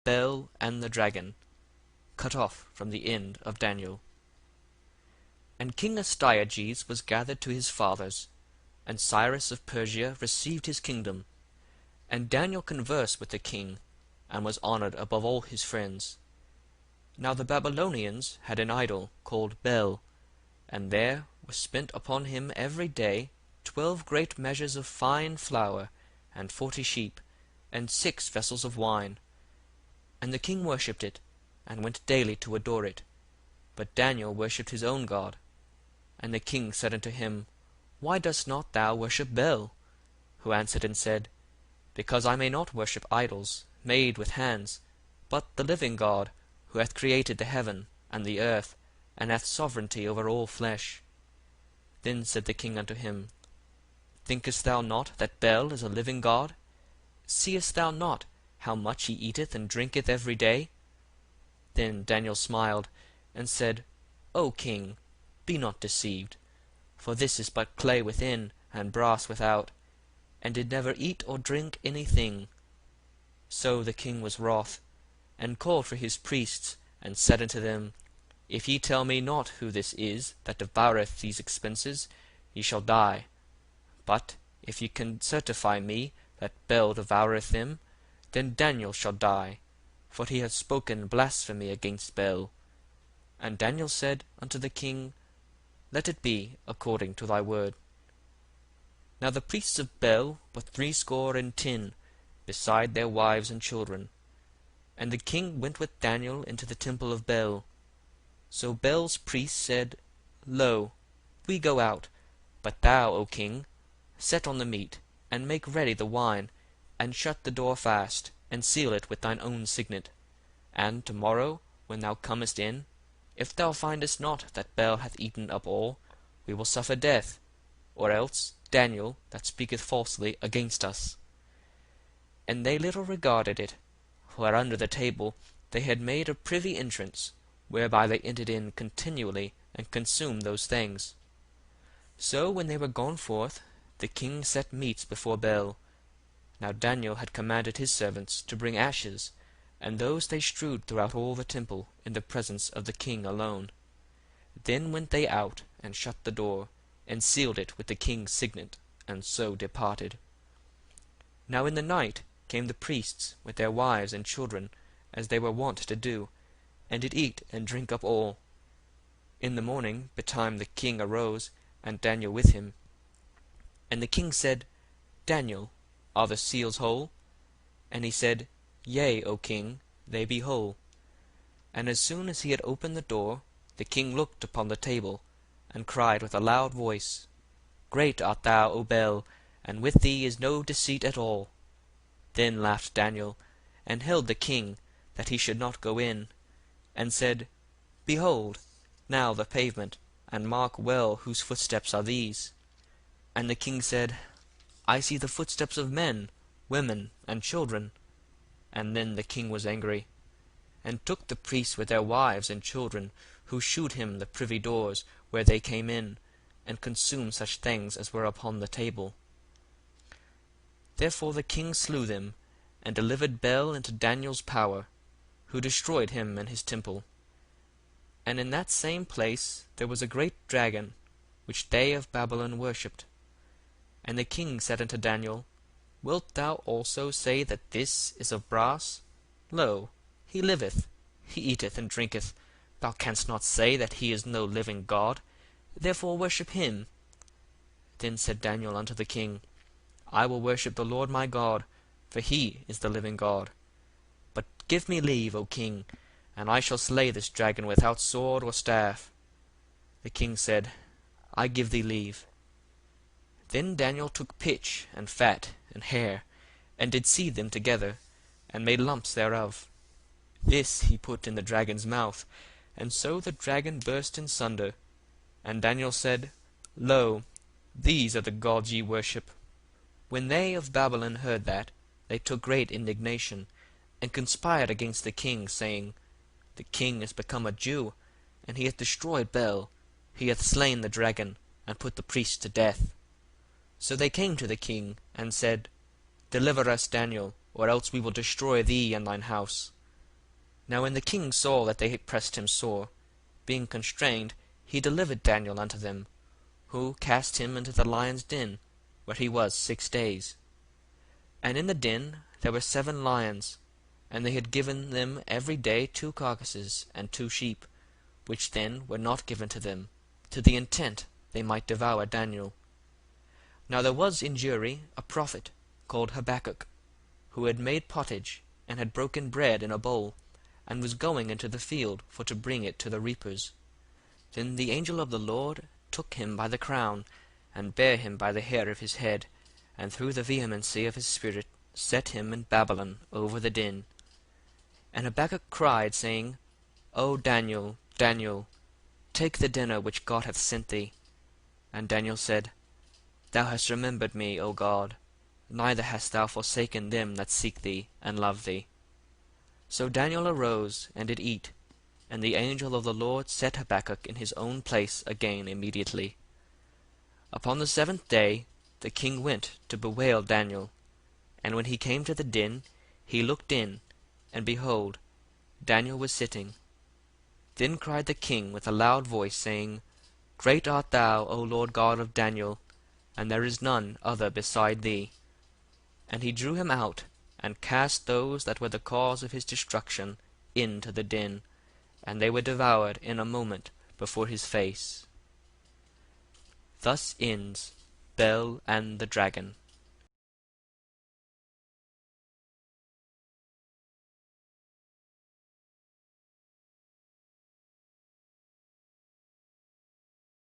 Bel and the dragon, cut off from the end of Daniel. And King Astyages was gathered to his fathers, and Cyrus of Persia received his kingdom. And Daniel conversed with the king, and was honored above all his friends. Now the Babylonians had an idol called Bel, and there was spent upon him every day 12 great measures of fine flour, and 40 sheep, and 6 vessels of wine. And the king worshipped it, and went daily to adore it. But Daniel worshipped his own God. And the king said unto him, Why dost not thou worship Bel? Who answered and said, Because I may not worship idols, made with hands, but the living God, who hath created the heaven and the earth, and hath sovereignty over all flesh. Then said the king unto him, Thinkest thou not that Bel is a living God? Seest thou not how much he eateth and drinketh every day? Then Daniel smiled, and said, O king, be not deceived, for this is but clay within, and brass without, and did never eat or drink any thing. So the king was wroth, and called for his priests, and said unto them, If ye tell me not who this is that devoureth these expenses, ye shall die. But if ye can certify me that Bel devoureth them, then Daniel shall die, for he hath spoken blasphemy against Bel. And Daniel said unto the king, Let it be according to thy word. Now the priests of Bel were 70, beside their wives and children. And the king went with Daniel into the temple of Bel. So Bel's priests said, Lo, we go out, but thou, O king, set on the meat, and make ready the wine, and shut the door fast, and seal it with thine own signet. And tomorrow, when thou comest in, if thou findest not that Bel hath eaten up all, we will suffer death, or else Daniel that speaketh falsely against us. And they little regarded it, for under the table they had made a privy entrance, whereby they entered in continually, and consumed those things. So when they were gone forth, the king set meats before Bel. Now Daniel had commanded his servants to bring ashes, and those they strewed throughout all the temple, in the presence of the king alone. Then went they out, and shut the door, and sealed it with the king's signet, and so departed. Now in the night came the priests with their wives and children, as they were wont to do, and did eat and drink up all. In the morning betime the king arose, and Daniel with him. And the king said, Daniel, are the seals whole? And he said, Yea, O king, they be whole. And as soon as he had opened the door, the king looked upon the table, and cried with a loud voice, Great art thou, O Bel, and with thee is no deceit at all. Then laughed Daniel, and held the king, that he should not go in, and said, Behold, now the pavement, and mark well whose footsteps are these. And the king said, I see the footsteps of men, women, and children. And then the king was angry, and took the priests with their wives and children, who shewed him the privy doors where they came in, and consumed such things as were upon the table. Therefore the king slew them, and delivered Bel into Daniel's power, who destroyed him and his temple. And in that same place there was a great dragon, which they of Babylon worshipped. And the king said unto Daniel, Wilt thou also say that this is of brass? Lo, he liveth, he eateth and drinketh. Thou canst not say that he is no living God. Therefore worship him. Then said Daniel unto the king, I will worship the Lord my God, for he is the living God. But give me leave, O king, and I shall slay this dragon without sword or staff. The king said, I give thee leave. Then Daniel took pitch, and fat, and hair, and did seethe them together, and made lumps thereof. This he put in the dragon's mouth, and so the dragon burst in sunder. And Daniel said, Lo, these are the gods ye worship. When they of Babylon heard that, they took great indignation, and conspired against the king, saying, The king is become a Jew, and he hath destroyed Bel. He hath slain the dragon, and put the priests to death. So they came to the king, and said, Deliver us, Daniel, or else we will destroy thee and thine house. Now when the king saw that they pressed him sore, being constrained, he delivered Daniel unto them, who cast him into the lions' den, where he was 6 days. And in the den there were 7 lions, and they had given them every day 2 carcasses and 2 sheep, which then were not given to them, to the intent they might devour Daniel. Now there was in Jewry a prophet called Habakkuk, who had made pottage, and had broken bread in a bowl, and was going into the field for to bring it to the reapers. Then the angel of the Lord took him by the crown, and bare him by the hair of his head, and through the vehemency of his spirit set him in Babylon over the din. And Habakkuk cried, saying, O Daniel, Daniel, take the dinner which God hath sent thee. And Daniel said, Thou hast remembered me, O God, neither hast thou forsaken them that seek thee and love thee. So Daniel arose and did eat, and the angel of the Lord set Habakkuk in his own place again immediately. Upon the 7th day the king went to bewail Daniel, and when he came to the den, he looked in, and behold, Daniel was sitting. Then cried the king with a loud voice, saying, Great art thou, O Lord God of Daniel, and there is none other beside thee. And he drew him out, and cast those that were the cause of his destruction into the den, and they were devoured in a moment before his face. Thus ends Bel and the Dragon.